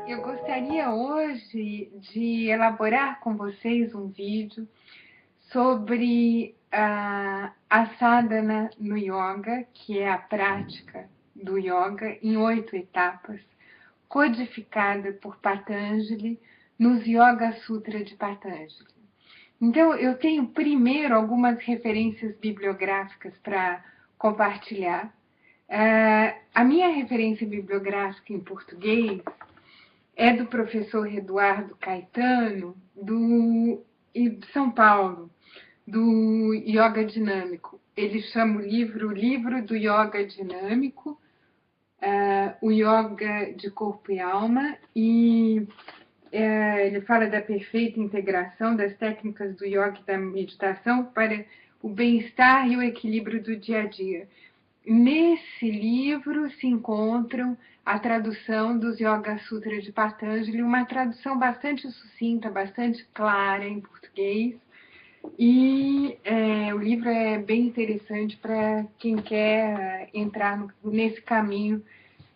Eu gostaria hoje de elaborar com vocês um vídeo sobre a sadhana no yoga, que é a prática do yoga em 8 etapas, codificada por Patanjali nos Yoga Sutra de Patanjali. Então, eu tenho primeiro algumas referências bibliográficas para compartilhar. A minha referência bibliográfica em português é do professor Eduardo Caetano, de São Paulo, do Yoga Dinâmico. Ele chama o livro do Yoga Dinâmico, o Yoga de Corpo e Alma, e ele fala da perfeita integração das técnicas do yoga e da meditação para o bem-estar e o equilíbrio do dia a dia. Nesse livro se encontram a tradução dos Yoga Sutras de Patanjali, uma tradução bastante sucinta, bastante clara em português. E o livro é bem interessante para quem quer entrar nesse caminho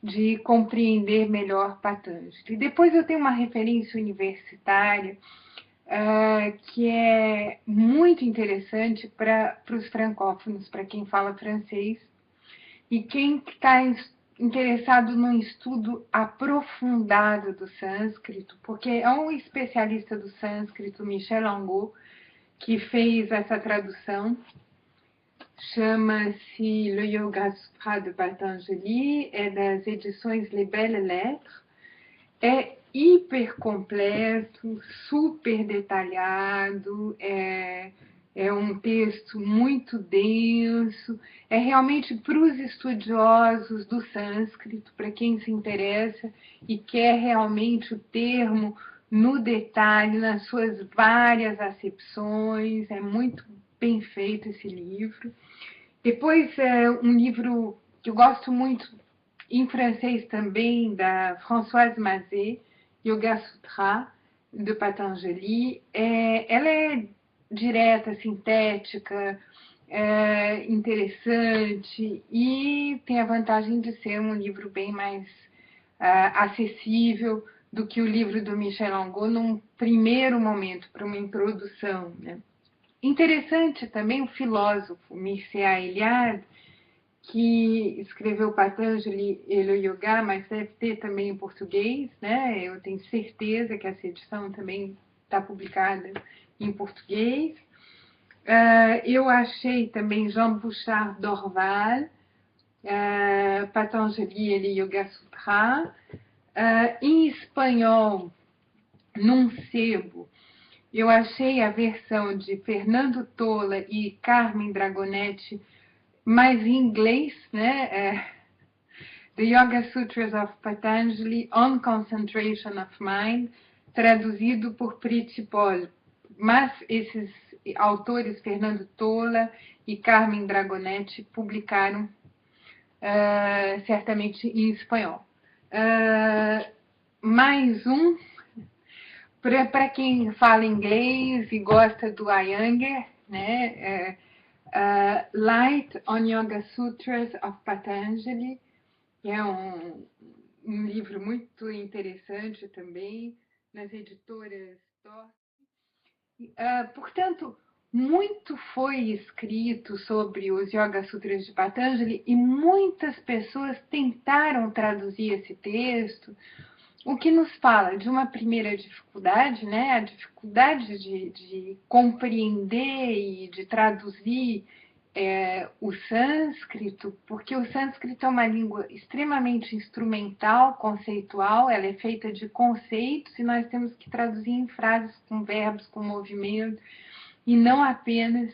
de compreender melhor Patanjali. Depois eu tenho uma referência universitária que é muito interessante para os francófonos, para quem fala francês, e quem está interessado num estudo aprofundado do sânscrito, porque é um especialista do sânscrito, Michel Angot, que fez essa tradução, chama-se Le Yoga Sutra de Patanjali, é das edições Les Belles Lettres, é hiper completo, super detalhado, é um texto muito denso, é realmente para os estudiosos do sânscrito, para quem se interessa e quer realmente o termo no detalhe, nas suas várias acepções, é muito bem feito esse livro. Depois, um livro que eu gosto muito, em francês também, da Françoise Mazet, Yoga Sutra, de Patanjali. Ela é direta, sintética, interessante e tem a vantagem de ser um livro bem mais acessível do que o livro do Michel Angot num primeiro momento, para uma introdução, né? Interessante também o filósofo Mircea Eliade, que escreveu Patanjali e o Yoga, mas deve ter também em português, né? Eu tenho certeza que essa edição também está publicada em português. Eu achei também Jean Bouchard Dorval, Patanjali e o Yoga Sutra. Em espanhol, num sebo, eu achei a versão de Fernando Tola e Carmen Dragonetti, mais em inglês, né? The Yoga Sutras of Patanjali on Concentration of Mind, traduzido por Priti Paul. Mas esses autores, Fernando Tola e Carmen Dragonetti, publicaram certamente em espanhol. Mais um, para quem fala inglês e gosta do Iyengar, né? Light on Yoga Sutras of Patanjali, que é um livro muito interessante também, nas editoras Torque. Portanto, muito foi escrito sobre os Yoga Sutras de Patanjali e muitas pessoas tentaram traduzir esse texto, o que nos fala de uma primeira dificuldade, né? A dificuldade de compreender e de traduzir o sânscrito, porque o sânscrito é uma língua extremamente instrumental, conceitual, ela é feita de conceitos e nós temos que traduzir em frases com verbos, com movimento, e não apenas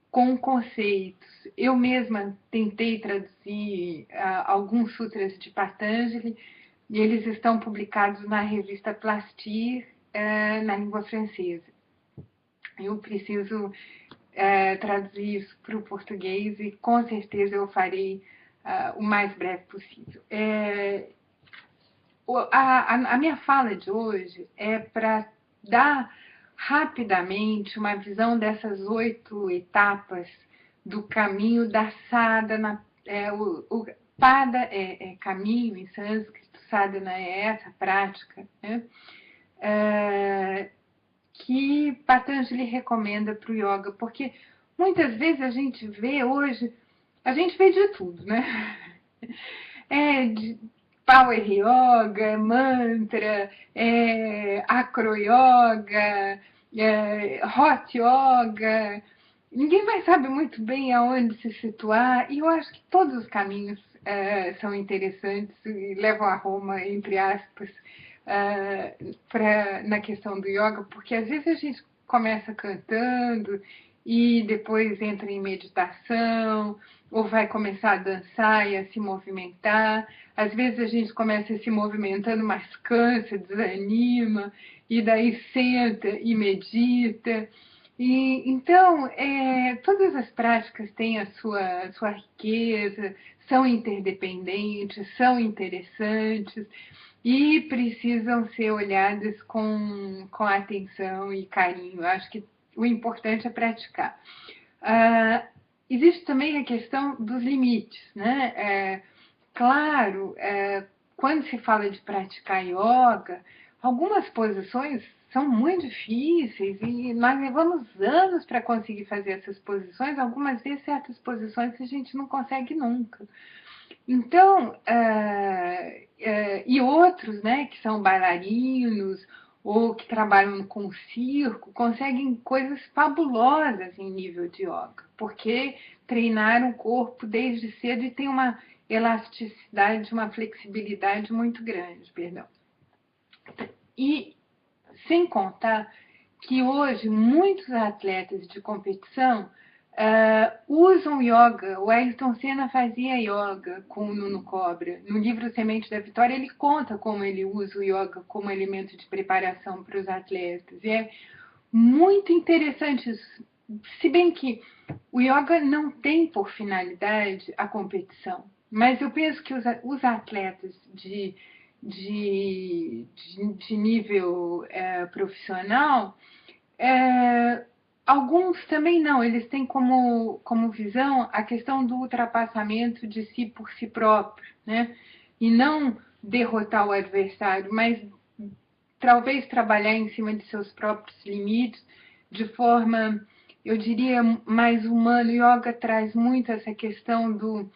com conceitos. Eu mesma tentei traduzir alguns sutras de Patanjali, e eles estão publicados na revista Plastir, na língua francesa. Eu preciso traduzir isso para o português e com certeza eu farei o mais breve possível. A minha fala de hoje é para dar rapidamente uma visão dessas 8 etapas do caminho da sadhana. Pada é caminho em sânscrito, sadhana é essa prática, né? Que Patanjali recomenda para o yoga, porque muitas vezes a gente vê hoje, a gente vê de tudo, né? De Power Yoga, mantra, Acro Yoga, Hot Yoga. Ninguém mais sabe muito bem aonde se situar, e eu acho que todos os caminhos são interessantes e levam a Roma, entre aspas, na questão do yoga, porque às vezes a gente começa cantando e depois entra em meditação, ou vai começar a dançar e a se movimentar. Às vezes a gente começa se movimentando, mas cansa, desanima, e daí senta e medita. Então, todas as práticas têm a sua riqueza, são interdependentes, são interessantes e precisam ser olhadas com atenção e carinho. Eu acho que o importante é praticar. Existe também a questão dos limites, né? Claro, quando se fala de praticar yoga, algumas posições são muito difíceis e nós levamos anos para conseguir fazer essas posições. Algumas vezes, certas posições a gente não consegue nunca. Então, e outros, né, que são bailarinos ou que trabalham com circo, conseguem coisas fabulosas em nível de yoga, porque treinaram o corpo desde cedo e tem uma elasticidade, uma flexibilidade muito grande, perdão. E sem contar que hoje muitos atletas de competição usam yoga. O Ayrton Senna fazia yoga com o Nuno Cobra. No livro Semente da Vitória, ele conta como ele usa o yoga como elemento de preparação para os atletas. E é muito interessante isso. Se bem que o yoga não tem por finalidade a competição, mas eu penso que os atletas de nível profissional, alguns também não, eles têm como visão a questão do ultrapassamento de si por si próprio, né? E não derrotar o adversário, mas talvez trabalhar em cima de seus próprios limites, de forma, eu diria, mais humana. O yoga traz muito essa questão do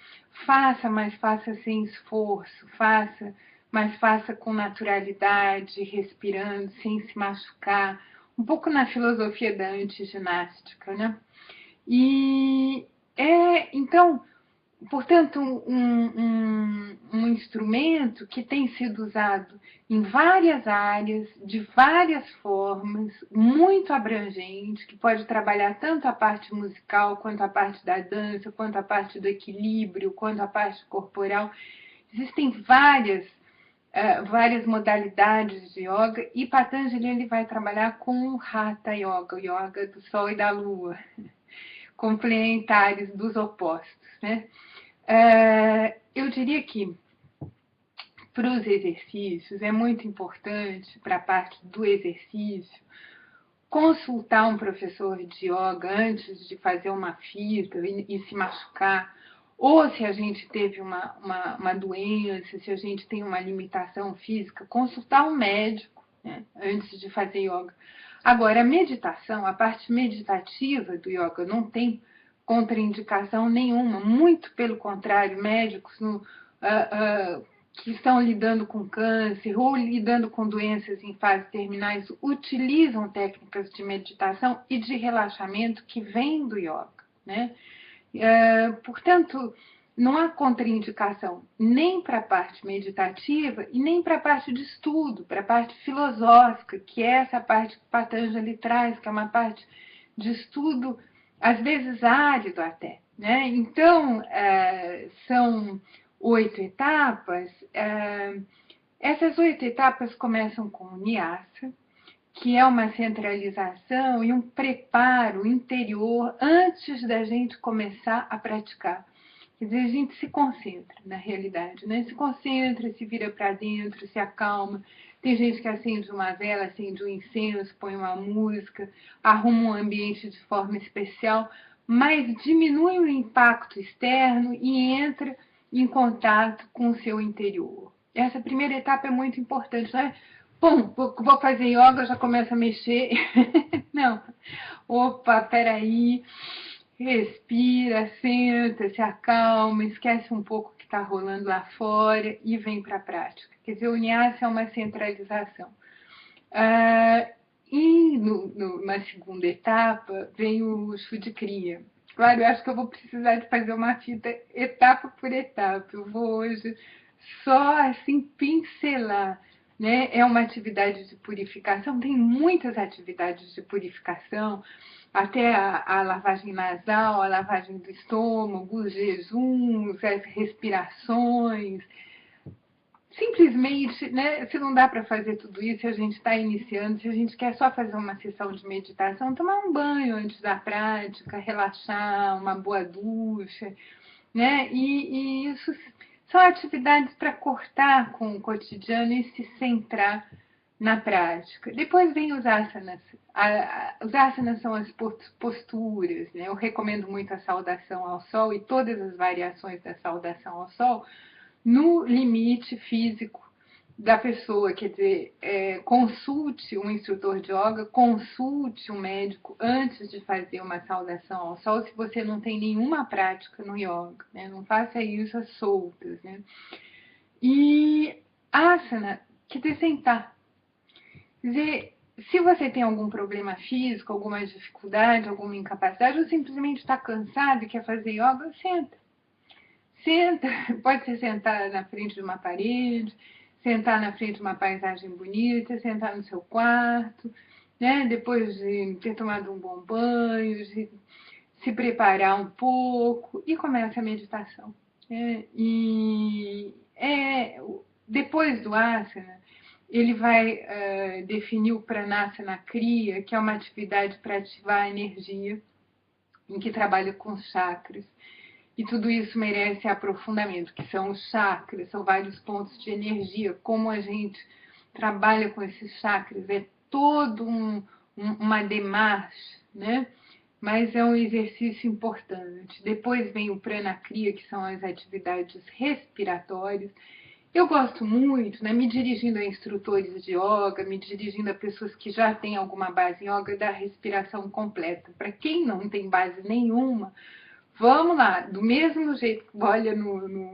faça, mas faça sem esforço, faça, mas faça com naturalidade, respirando, sem se machucar, um pouco na filosofia da antiginástica, né? E então, portanto, um instrumento que tem sido usado em várias áreas, de várias formas, muito abrangente, que pode trabalhar tanto a parte musical, quanto a parte da dança, quanto a parte do equilíbrio, quanto a parte corporal. Existem várias modalidades de yoga, e Patanjali ele vai trabalhar com o Hatha Yoga, o yoga do Sol e da Lua, complementares dos opostos, né? Eu diria que para os exercícios é muito importante, para a parte do exercício, consultar um professor de yoga antes de fazer uma fita e se machucar, ou se a gente teve uma doença, se a gente tem uma limitação física, consultar um médico, né, antes de fazer yoga. Agora, a meditação, a parte meditativa do yoga não tem contraindicação nenhuma, muito pelo contrário, médicos que estão lidando com câncer ou lidando com doenças em fase terminais utilizam técnicas de meditação e de relaxamento que vêm do yoga, né? Portanto, não há contraindicação nem para a parte meditativa e nem para a parte de estudo, para a parte filosófica, que é essa parte que Patanjali traz, que é uma parte de estudo, às vezes árido até, né? Então, são 8 etapas. Essas 8 etapas começam com o Nyasa, que é uma centralização e um preparo interior antes da gente começar a praticar. Quer dizer, a gente se concentra na realidade, né? Se concentra, se vira para dentro, se acalma. Tem gente que acende uma vela, acende um incenso, põe uma música, arruma um ambiente de forma especial, mas diminui o impacto externo e entra em contato com o seu interior. Essa primeira etapa é muito importante, não é? Pum, vou fazer yoga, já começa a mexer. Não. Opa, peraí. Respira, senta, se acalma, esquece um pouco o que está rolando lá fora e vem para a prática. Quer dizer, o Nyasa é uma centralização. Ah, e na segunda etapa vem o Shuddhikriya. Claro, eu acho que eu vou precisar de fazer uma fita etapa por etapa. Eu vou hoje só assim pincelar. Né? É uma atividade de purificação, tem muitas atividades de purificação, até a lavagem nasal, a lavagem do estômago, os jejuns, as respirações. Simplesmente, né, se não dá para fazer tudo isso, se a gente está iniciando, se a gente quer só fazer uma sessão de meditação, tomar um banho antes da prática, relaxar, uma boa ducha, né? E isso são atividades para cortar com o cotidiano e se centrar na prática. Depois vem os asanas. Os asanas são as posturas, né? Eu recomendo muito a saudação ao sol e todas as variações da saudação ao sol, no limite físico da pessoa, quer dizer, consulte um instrutor de yoga, consulte um médico antes de fazer uma saudação ao sol, se você não tem nenhuma prática no yoga, né? Não faça isso às soltas, né? E asana, quer dizer, sentar. Quer dizer, se você tem algum problema físico, alguma dificuldade, alguma incapacidade, ou simplesmente está cansado e quer fazer yoga, senta. Senta, pode ser sentar na frente de uma parede, sentar na frente de uma paisagem bonita, sentar no seu quarto, né? Depois de ter tomado um bom banho, de se preparar um pouco e começa a meditação. Né? Depois do asana, ele vai definir o pranasana kriya, que é uma atividade para ativar a energia, em que trabalha com chakras. E tudo isso merece aprofundamento, que são os chakras, são vários pontos de energia. Como a gente trabalha com esses chakras, é todo uma demarche, né? Mas é um exercício importante. Depois vem o Prana Kriya, que são as atividades respiratórias. Eu gosto muito, né, me dirigindo a instrutores de yoga, me dirigindo a pessoas que já têm alguma base em yoga, da respiração completa. Para quem não tem base nenhuma, vamos lá, do mesmo jeito que olha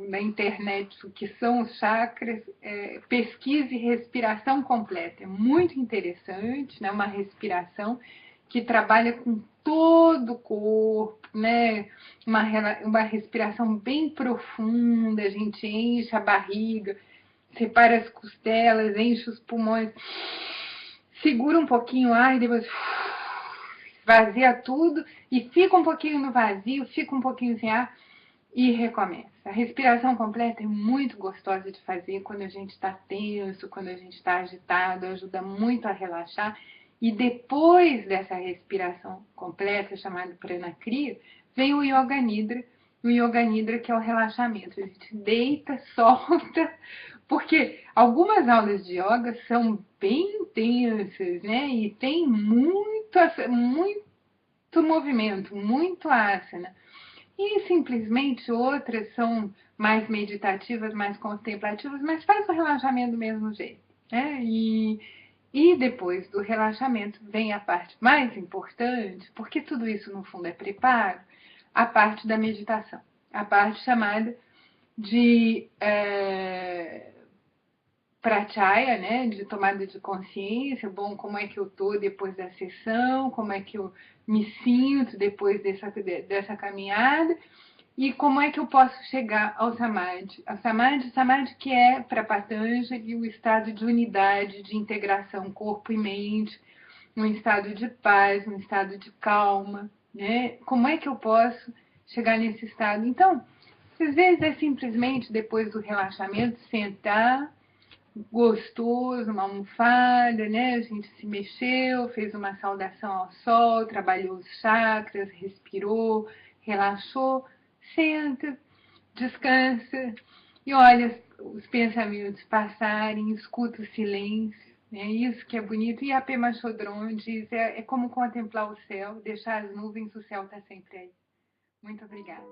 na internet o que são os chakras, pesquise respiração completa. É muito interessante, né? Uma respiração que trabalha com todo o corpo, né? Uma respiração bem profunda, a gente enche a barriga, separa as costelas, enche os pulmões, segura um pouquinho o ar e depois vazia tudo e fica um pouquinho no vazio, fica um pouquinho sem ar e recomeça. A respiração completa é muito gostosa de fazer quando a gente está tenso, quando a gente está agitado, ajuda muito a relaxar. E depois dessa respiração completa, chamada Prana Kriya, vem o Yoga Nidra. O Yoga Nidra, que é o relaxamento. A gente deita, solta, porque algumas aulas de yoga são bem intensas, né? E tem muito movimento, muito asana. E simplesmente outras são mais meditativas, mais contemplativas, mas faz o relaxamento do mesmo jeito. Né? E depois do relaxamento vem a parte mais importante, porque tudo isso no fundo é preparo, a parte da meditação. A parte chamada de pratyaya, né, de tomada de consciência, bom, como é que eu tô depois da sessão, como é que eu me sinto depois dessa caminhada e como é que eu posso chegar ao samadhi. Samadhi que é para Patanjali o estado de unidade, de integração corpo e mente, um estado de paz, um estado de calma, né? Como é que eu posso chegar nesse estado? Então, às vezes é simplesmente depois do relaxamento sentar gostoso, uma almofada, né? A gente se mexeu, fez uma saudação ao sol, trabalhou os chakras, respirou, relaxou, senta, descansa e olha os pensamentos passarem, escuta o silêncio. É isso que é bonito. E a Pema Chodron diz, é como contemplar o céu, deixar as nuvens, o céu está sempre aí. Muito obrigada.